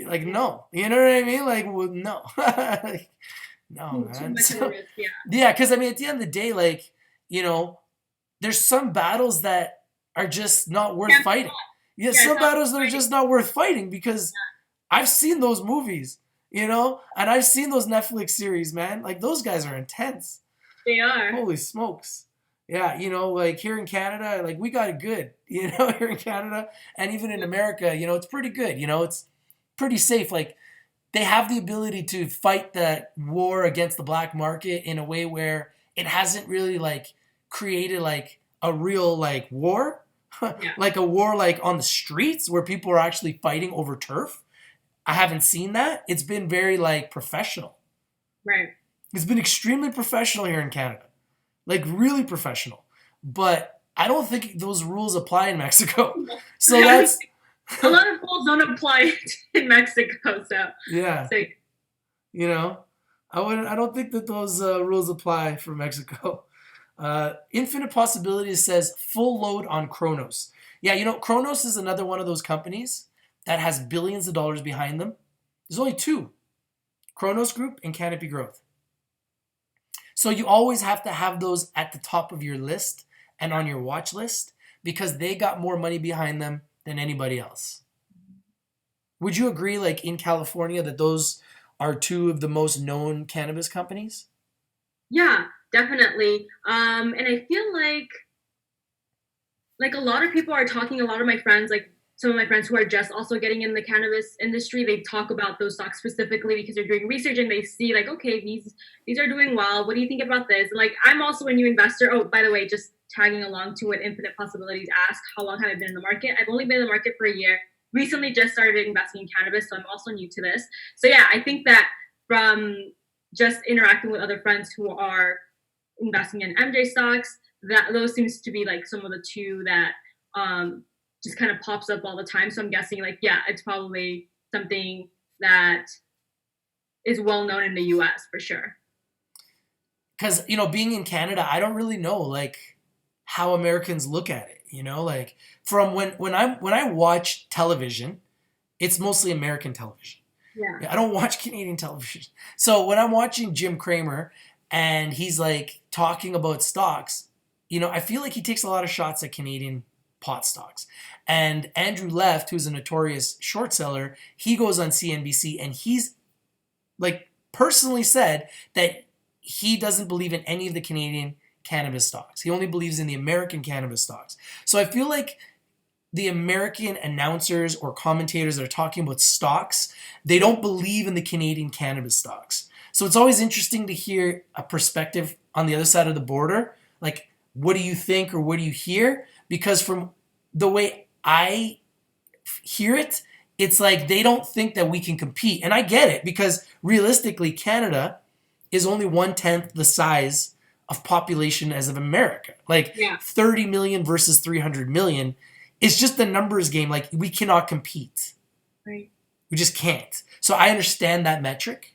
Like, no. You know what I mean? Like, well, no. Like, no, Too man. much of a risk. Yeah. Yeah, because I mean, at the end of the day, like, there's some battles that are just not worth Can't fighting. Yeah, Yeah, some it's not battles that are just not worth fighting because I've seen those movies, and I've seen those Netflix series, man. Like, those guys are intense. They are. Holy smokes. Yeah, like here in Canada, like we got it good, here in Canada and even in America, it's pretty good, it's pretty safe. Like they have the ability to fight the war against the black market in a way where it hasn't really like created like a real like war, Yeah. like a war like on the streets where people are actually fighting over turf. I haven't seen that. It's been very like professional. Right. It's been extremely professional here in Canada. Like really professional. But I don't think those rules apply in Mexico. So that's a lot of rules don't apply in Mexico. So yeah. I don't think that those rules apply for Mexico. Infinite Possibilities says full load on Kronos. Yeah, Kronos is another one of those companies that has billions of dollars behind them. There's only two. Kronos Group and Canopy Growth. So you always have to have those at the top of your list and on your watch list because they got more money behind them than anybody else. Would you agree, like in California, that those are two of the most known cannabis companies? Yeah, definitely. And I feel like a lot of people are talking, a lot of my friends, like some of my friends who are just also getting in the cannabis industry, they talk about those stocks specifically because they're doing research and they see like, okay, these are doing well. What do you think about this? And like, I'm also a new investor. Oh, by the way, just tagging along to what Infinite Possibilities asked, how long have I been in the market? I've only been in the market for a year. Recently just started investing in cannabis, so I'm also new to this. So yeah, I think that from just interacting with other friends who are investing in MJ stocks, that those seems to be like some of the two that just kind of pops up all the time. So I'm guessing like, yeah, it's probably something that is well known in the US for sure. Because, being in Canada, I don't really know like how Americans look at it, like from when I watch television, it's mostly American television. Yeah. I don't watch Canadian television. So when I'm watching Jim Cramer and he's like talking about stocks, I feel like he takes a lot of shots at Canadian pot stocks. And Andrew Left, who's a notorious short seller, he goes on CNBC and he's like personally said that he doesn't believe in any of the Canadian cannabis stocks. He only believes in the American cannabis stocks. So I feel like the American announcers or commentators that are talking about stocks, they don't believe in the Canadian cannabis stocks. So it's always interesting to hear a perspective on the other side of the border. Like, what do you think or what do you hear? Because from the way I hear it, it's like they don't think that we can compete. And I get it because realistically, Canada is only 1/10 the size of population as of America. Like 30 million versus 300 million is just a numbers game. Like we cannot compete. Right. We just can't. So I understand that metric.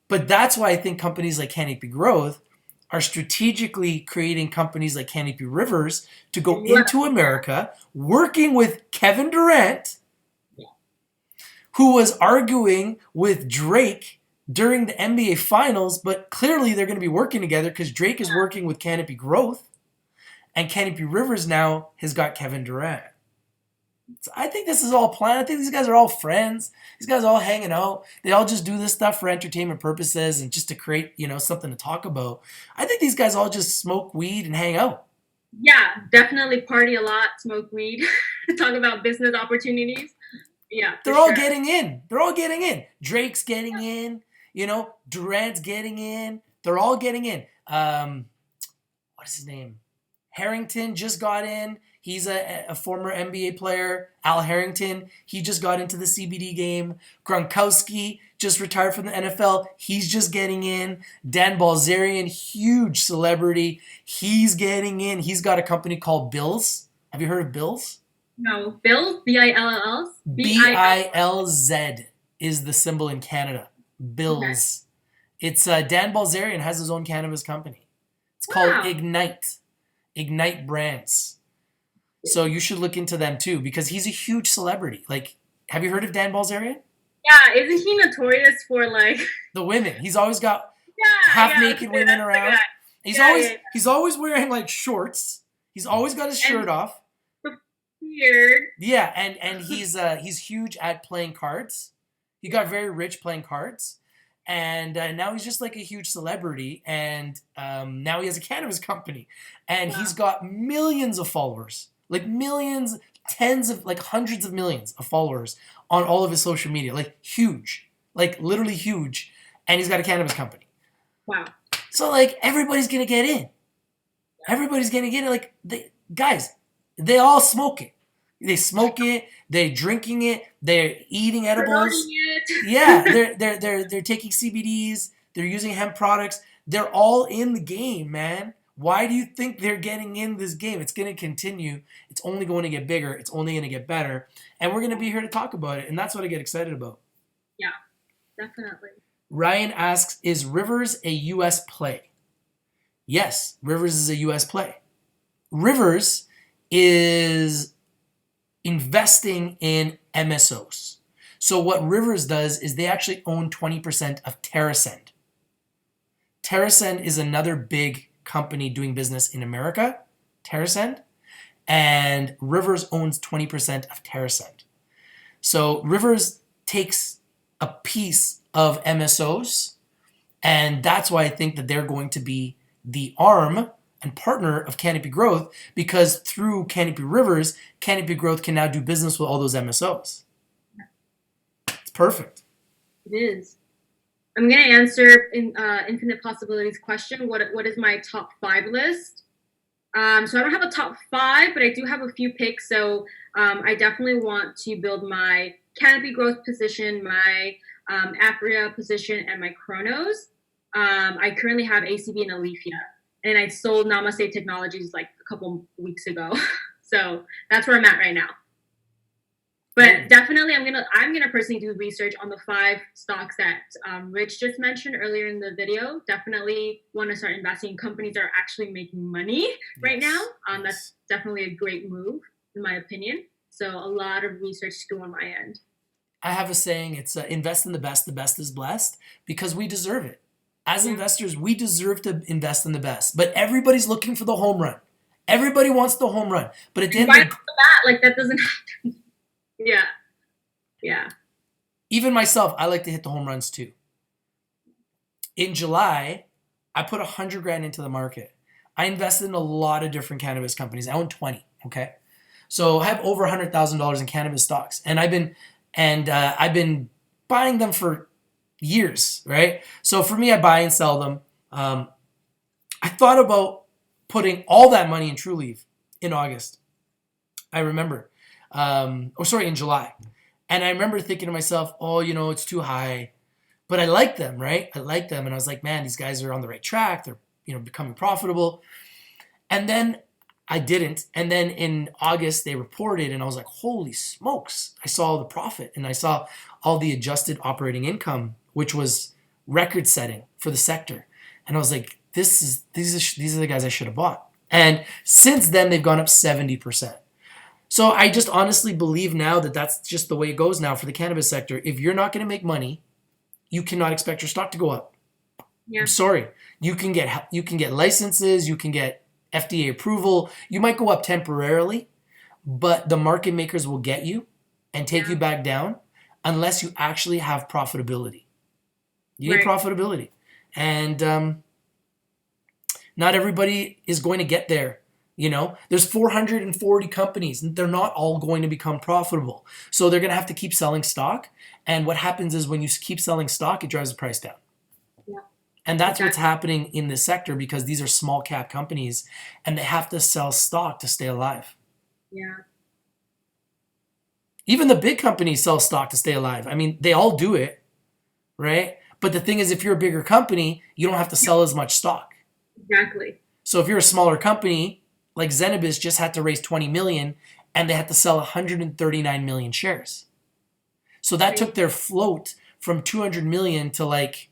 But that's why I think companies like Canopy Growth are strategically creating companies like Canopy Rivers to go into America, working with Kevin Durant, who was arguing with Drake during the NBA Finals, but clearly they're going to be working together because Drake is working with Canopy Growth, and Canopy Rivers now has got Kevin Durant. So I think this is all planned. I think these guys are all friends. These guys are all hanging out. They all just do this stuff for entertainment purposes and just to create, something to talk about. I think these guys all just smoke weed and hang out. Yeah, definitely party a lot, smoke weed, talk about business opportunities. Yeah, they're all getting in. They're all getting in. Drake's getting in. Durant's getting in. They're all getting in. What is his name? Harrington just got in. He's a former NBA player. Al Harrington, he just got into the CBD game. Gronkowski just retired from the NFL. He's just getting in. Dan Bilzerian, huge celebrity. He's getting in. He's got a company called Bills. Have you heard of Bills? No, Bills, Bills? BILZ is the symbol in Canada. Bills. Okay. It's Dan Bilzerian has his own cannabis company. It's called Ignite Brands. So you should look into them too, because he's a huge celebrity. Like, have you heard of Dan Bilzerian? Yeah, isn't he notorious for like the women? He's always got half naked women around. He's always wearing like shorts. He's always got his shirt off. Weird. Yeah, and he's huge at playing cards. He got very rich playing cards. And now he's just like a huge celebrity, and now he has a cannabis company, and he's got millions of followers, like millions, tens of, like hundreds of millions of followers on all of his social media, like huge, like literally huge, and he's got a cannabis company. Wow. So like everybody's gonna get in. Everybody's gonna get it. Like they all smoke it. They smoke it. They're drinking it. They're eating edibles. Yeah, they're taking CBDs. They're using hemp products. They're all in the game, man. Why do you think they're getting in this game? It's going to continue. It's only going to get bigger. It's only going to get better. And we're going to be here to talk about it. And that's what I get excited about. Yeah, definitely. Ryan asks, is Rivers a U.S. play? Yes, Rivers is a U.S. play. Rivers is investing in MSOs. So what Rivers does is they actually own 20% of TerraSend. TerraSend is another big company doing business in America, TerraSend, and Rivers owns 20% of TerraSend. So Rivers takes a piece of MSOs, and that's why I think that they're going to be the arm and partner of Canopy Growth, because through Canopy Rivers, Canopy Growth can now do business with all those MSOs. It's perfect. It is. I'm going to answer Infinite Possibilities question. What is my top 5 list? So I don't have a top 5, but I do have a few picks. So I definitely want to build my Canopy Growth position, my Apria position, and my Chronos. I currently have ACB and Aleafia, and I sold Namaste Technologies like a couple weeks ago. So that's where I'm at right now. But definitely, I'm gonna personally do research on the 5 stocks that Rich just mentioned earlier in the video. Definitely want to start investing in companies that are actually making money right now. That's definitely a great move, in my opinion. So a lot of research to do on my end. I have a saying, it's invest in the best is blessed, because we deserve it. As investors, we deserve to invest in the best. But everybody's looking for the home run. Everybody wants the home run. But at the end of the bat, like that doesn't happen. Yeah. Even myself, I like to hit the home runs too. In July, I put $100,000 into the market. I invested in a lot of different cannabis companies. I own 20. Okay, so I have over $100,000 in cannabis stocks, and I've been buying them for years, right? So for me, I buy and sell them. I thought about putting all that money in TrueLeaf in August. I remember. In July. And I remember thinking to myself, it's too high. But I like them, right? I like them. And I was like, man, these guys are on the right track. They're, becoming profitable. And then I didn't. And then in August, they reported, and I was like, holy smokes. I saw the profit, and I saw all the adjusted operating income, which was record setting for the sector. And I was like, these are the guys I should have bought. And since then, they've gone up 70%. So I just honestly believe now that that's just the way it goes now for the cannabis sector. If you're not going to make money, you cannot expect your stock to go up. Yeah. I'm sorry. You can get licenses, you can get FDA approval. You might go up temporarily, but the market makers will get you and take you back down unless you actually have profitability. You need profitability. And not everybody is going to get there. There's 440 companies, and they're not all going to become profitable. So they're going to have to keep selling stock. And what happens is when you keep selling stock, it drives the price down. Yeah. And that's what's happening in this sector, because these are small cap companies and they have to sell stock to stay alive. Yeah. Even the big companies sell stock to stay alive. I mean, they all do it, right? But the thing is, if you're a bigger company, you don't have to sell as much stock. Exactly. So if you're a smaller company, like Zen Abyss just had to raise 20 million and they had to sell 139 million shares. So that took their float from 200 million to like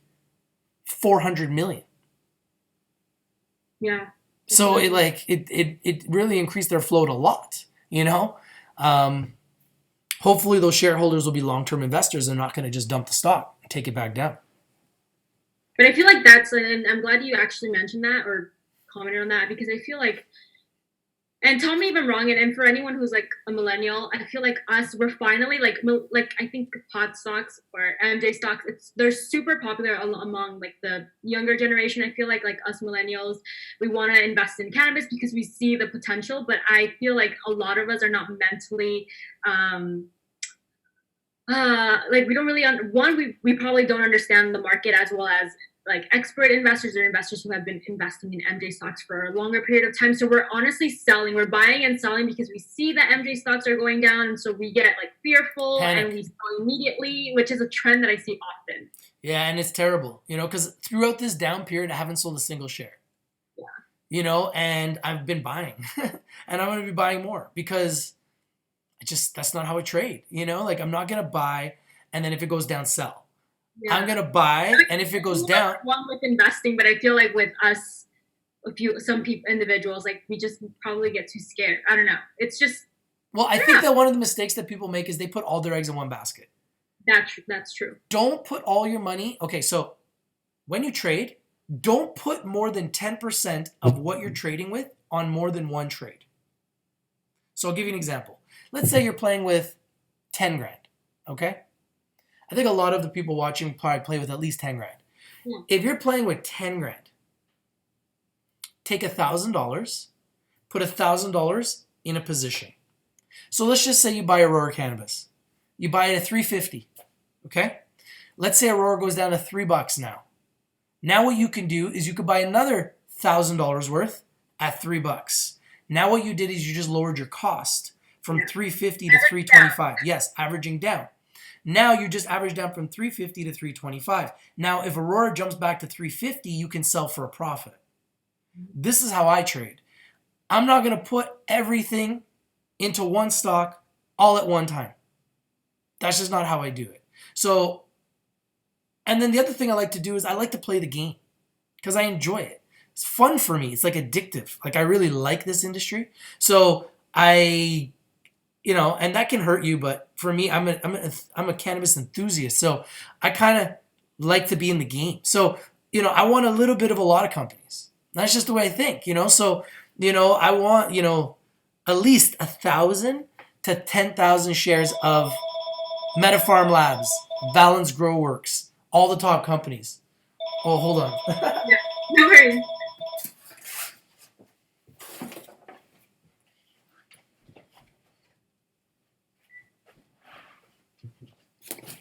400 million. Yeah. So it really increased their float a lot, you know? Hopefully those shareholders will be long-term investors and not going to just dump the stock and take it back down. But I feel like that's, and I'm glad you actually mentioned that or commented on that, because I feel like, and tell me if I'm wrong, and for anyone who's like a millennial, I feel like we're finally like I think pot stocks or MJ stocks, they're super popular among like the younger generation. I feel like us millennials, we want to invest in cannabis because we see the potential, but I feel like a lot of us are not mentally like we don't really we probably don't understand the market as well as like expert investors or investors who have been investing in MJ stocks for a longer period of time. So we're honestly we're buying and selling because we see that MJ stocks are going down, and so we get like fearful Panic. and we sell immediately, which is a trend that I see often. Yeah, and it's terrible, you know, because throughout this down period, I haven't sold a single share. Yeah. You know, and I've been buying, and I'm going to be buying more because that's not how I trade. You know, like I'm not going to buy and then if it goes down, sell. Yeah. I'm gonna buy, and if it goes down, one with investing, but I feel like with us, some people, individuals, like we just probably get too scared. I don't know. It's just. Well, I think that one of the mistakes that people make is they put all their eggs in one basket. That's true. Don't put all your money. Okay, so when you trade, don't put more than 10% of what you're trading with on more than one trade. So I'll give you an example. Let's say you're playing with 10 grand. Okay. I think a lot of the people watching probably play with at least 10 grand. Yeah. If you're playing with 10 grand, take $1,000, put $1,000 in a position. So let's just say you buy Aurora Cannabis. You buy it at $3.50, okay? Let's say Aurora goes down to $3 now. Now what you can do is you could buy another $1,000 worth at $3. Now what you did is you just lowered your cost from $3.50 to $3.25. Yes, averaging down. Now you just average down from $3.50 to $3.25. Now, if Aurora jumps back to $3.50, you can sell for a profit. This is how I trade. I'm not going to put everything into one stock all at one time. That's just not how I do it. So, and then the other thing I like to do is I like to play the game because I enjoy it. It's fun for me. It's like addictive. Like I really like this industry. So you know, and that can hurt you, but for me, I'm a cannabis enthusiast, so I kind of like to be in the game. So, you know, I want a little bit of a lot of companies. That's just the way I think, you know. So, you know, I want, you know, at least 1,000 to 10,000 shares of MetaPharm Labs, Balance Grow Works, all the top companies. Oh, hold on. Yeah, no worries.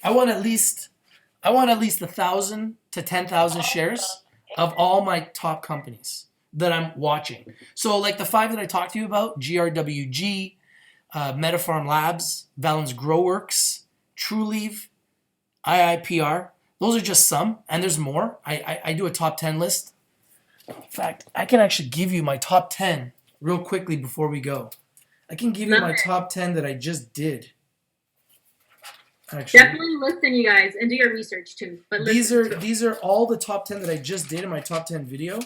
I want at least 1,000 to 10,000 shares of all my top companies that I'm watching. So like the 5 that I talked to you about, GRWG, MetaPharm Labs, Balance Grow Works, TrueLeaf, IIPR. Those are just some, and there's more. I do a top 10 list. In fact, I can actually give you my top 10 real quickly before we go. I can give you my top 10 that I just did. Actually, definitely listen, you guys, and do your research too. But these are all the top 10 that I just did in my top 10 video,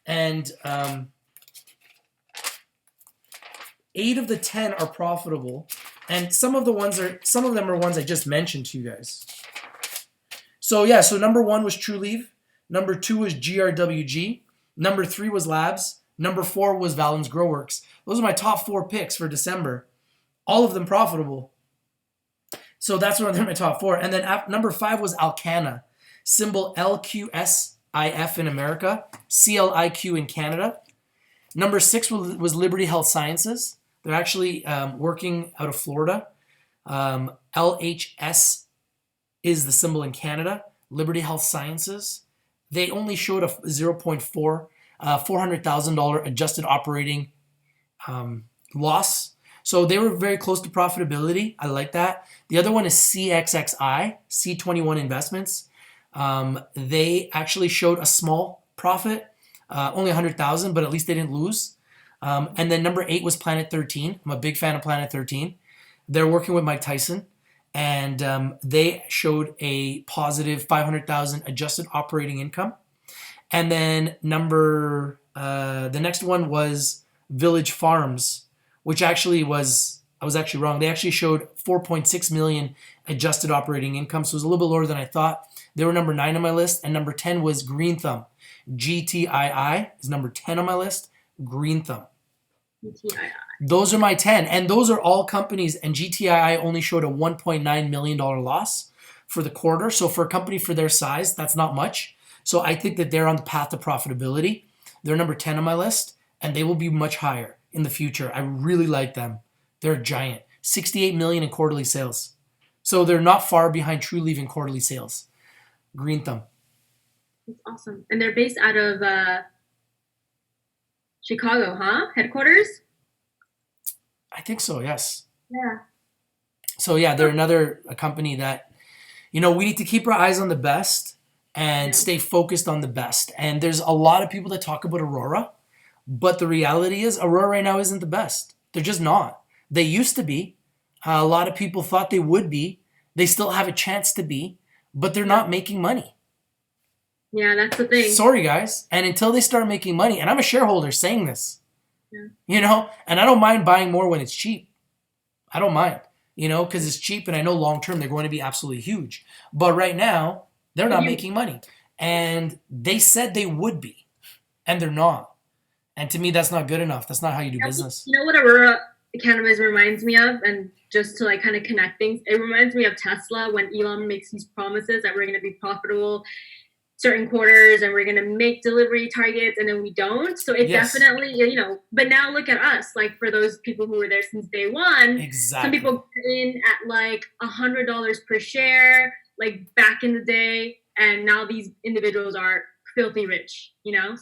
and 8 of the 10 are profitable, and some of them are ones I just mentioned to you guys. So yeah, so number 1 was TrueLeaf, number 2 was GRWG, number 3 was Labs, number 4 was Balance Grow Works. Those are my top 4 picks for December, all of them profitable. So that's one of my top 4. And then number 5 was Alcanna, symbol LQSIF in America, CLIQ in Canada. Number 6 was Liberty Health Sciences. They're actually working out of Florida. LHS is the symbol in Canada, Liberty Health Sciences. They only showed a $400,000 adjusted operating loss. So they were very close to profitability. I like that. The other one is CXXI, C21 Investments. They actually showed a small profit, only 100,000, but at least they didn't lose. And then number 8 was Planet 13. I'm a big fan of Planet 13. They're working with Mike Tyson, and they showed a positive 500,000 adjusted operating income. And then the next one was Village Farms, which actually I was actually wrong. They actually showed 4.6 million adjusted operating income, so it was a little bit lower than I thought. They were number 9 on my list, and number 10 was Green Thumb. GTII is number 10 on my list. Green Thumb. GTII. Those are my 10, and those are all companies, and GTII only showed a $1.9 million loss for the quarter. So for a company for their size, that's not much. So I think that they're on the path to profitability. They're number 10 on my list, and they will be much higher in the future. I really like them. They're a giant. 68 million in quarterly sales. So they're not far behind Trulieve in quarterly sales. Green Thumb. That's awesome. And they're based out of Chicago, huh? Headquarters? I think so, yes. Yeah. So yeah, they're another company that, we need to keep our eyes on the best and stay focused on the best. And there's a lot of people that talk about Aurora, but the reality is Aurora right now isn't the best. They're just not. They used to be. A lot of people thought they would be. They still have a chance to be, but they're not making money. Yeah, that's the thing. Sorry, guys. And until they start making money, and I'm a shareholder saying this, and I don't mind buying more when it's cheap. I don't mind, because it's cheap, and I know long term they're going to be absolutely huge. But right now, they're not making money. And they said they would be, and they're not. And to me, that's not good enough. That's not how you do business. You know what Aurora Cannabis reminds me of? And just to kind of connect things, it reminds me of Tesla when Elon makes these promises that we're going to be profitable certain quarters and we're going to make delivery targets, and then we don't. So it definitely, but now look at us. Like for those people who were there since day one, some people got in at like $100 per share, like back in the day. And now these individuals are filthy rich,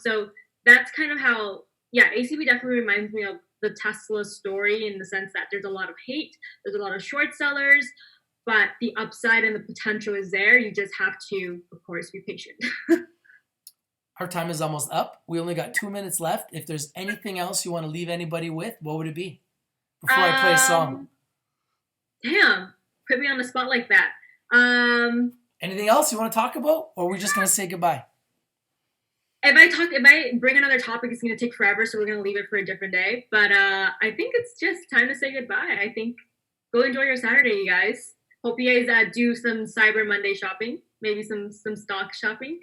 So that's kind of how, ACB definitely reminds me of the Tesla story in the sense that there's a lot of hate, there's a lot of short sellers, but the upside and the potential is there. You just have to, of course, be patient. Our time is almost up. We only got 2 minutes left. If there's anything else you want to leave anybody with, what would it be? Before I play a song. Damn, put me on the spot like that. Anything else you want to talk about, or are we just going to say goodbye? If I bring another topic, it's going to take forever, so we're going to leave it for a different day. But I think it's just time to say goodbye. I think go enjoy your Saturday, you guys. Hope you guys do some Cyber Monday shopping, maybe some stock shopping.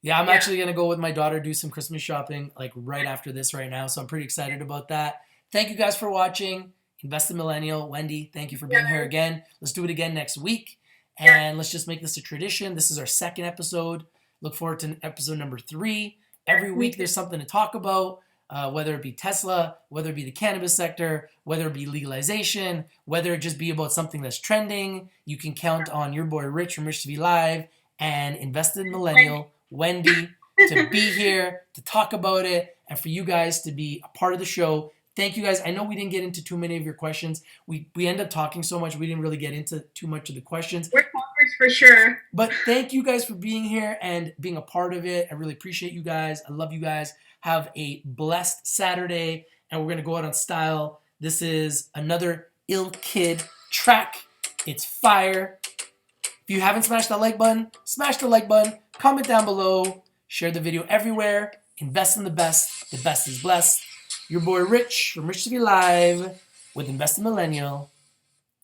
Yeah, I'm actually going to go with my daughter, do some Christmas shopping like right after this right now. So I'm pretty excited about that. Thank you guys for watching. Invest in Millennial. Wendy, thank you for being here again. Let's do it again next week. And let's just make this a tradition. This is our second episode. Look forward to episode number 3. Every week there's something to talk about, whether it be Tesla, whether it be the cannabis sector, whether it be legalization, whether it just be about something that's trending. You can count on your boy Rich from Rich TV Live and Invest in Millennial, Wendy, to be here, to talk about it, and for you guys to be a part of the show. Thank you guys. I know we didn't get into too many of your questions. We ended up talking so much, we didn't really get into too much of the questions. We're talkers for sure. But thank you guys for being here and being a part of it. I really appreciate you guys. I love you guys. Have a blessed Saturday, and we're going to go out on style. This is another Ill Kid track. It's fire. If you haven't smashed that like button, smash the like button. Comment down below. Share the video everywhere. Invest in the best. The best is blessed. Your boy Rich from Rich TV Live with Invest in Millennial.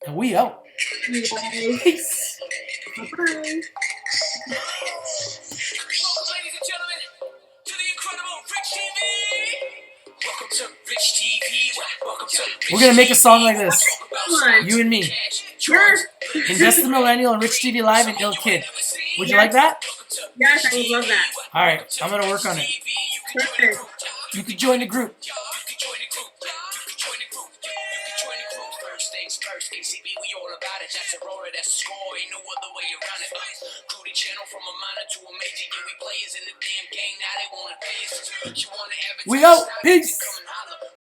And we out. Peace. Bye-bye. Welcome, ladies and gentlemen, to the incredible Rich TV. Welcome to Rich TV. Welcome to Rich We're going to make a song like this. Come on. You and me. Sure. Invest in Millennial and Rich TV Live and Ill Kid. Would you like that? Yes, I would love that. All right. I'm going to work on it. Perfect. You can join the group. First things first, ACB, we all about it. That's Aurora, that's the score, ain't no other way around it. Grew the channel from a minor to a major, yeah, we players in the damn game, now they wanna pay us. You wanna advertise, We out. Peace.